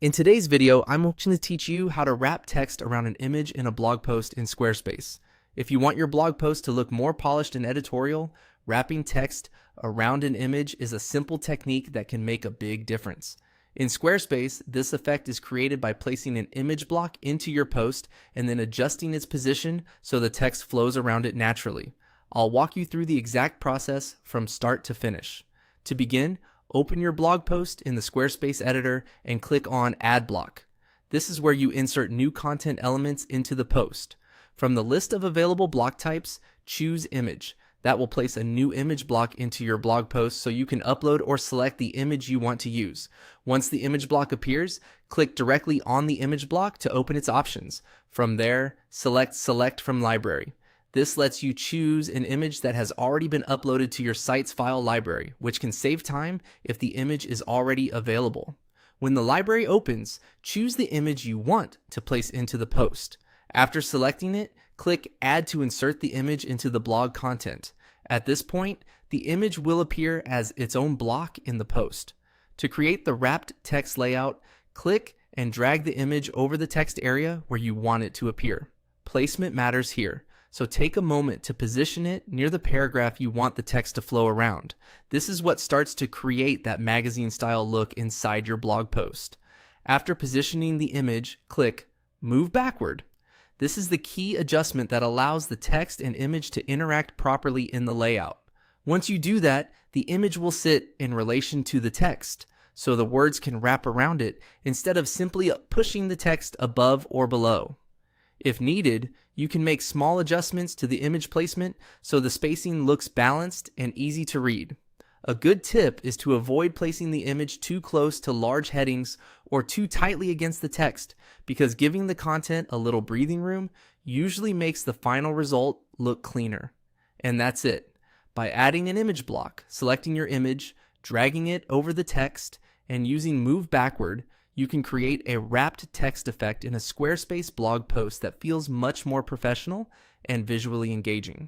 In today's video, I'm going to teach you how to wrap text around an image in a blog post in Squarespace. If you want your blog post to look more polished and editorial, wrapping text around an image is a simple technique that can make a big difference. In Squarespace, this effect is created by placing an image block into your post and then adjusting its position so the text flows around it naturally. I'll walk you through the exact process from start to finish. To begin, open your blog post in the Squarespace editor and click on Add Block. This is where you insert new content elements into the post. From the list of available block types, choose Image. That will place a new image block into your blog post so you can upload or select the image you want to use. Once the image block appears, click directly on the image block to open its options. From there, select from library. This lets you choose an image that has already been uploaded to your site's file library, which can save time if the image is already available. When the library opens, choose the image you want to place into the post. After selecting it, click Add to insert the image into the blog content. At this point, the image will appear as its own block in the post. To create the wrapped text layout, click and drag the image over the text area where you want it to appear. Placement matters here, so take a moment to position it near the paragraph you want the text to flow around. This is what starts to create that magazine-style look inside your blog post. After positioning the image, click Move Backward. This is the key adjustment that allows the text and image to interact properly in the layout. Once you do that, the image will sit in relation to the text, so the words can wrap around it instead of simply pushing the text above or below. If needed, you can make small adjustments to the image placement so the spacing looks balanced and easy to read. A good tip is to avoid placing the image too close to large headings or too tightly against the text, because giving the content a little breathing room usually makes the final result look cleaner. And that's it. By adding an image block, selecting your image, dragging it over the text, and using Move Backward, you can create a wrapped text effect in a Squarespace blog post that feels much more professional and visually engaging.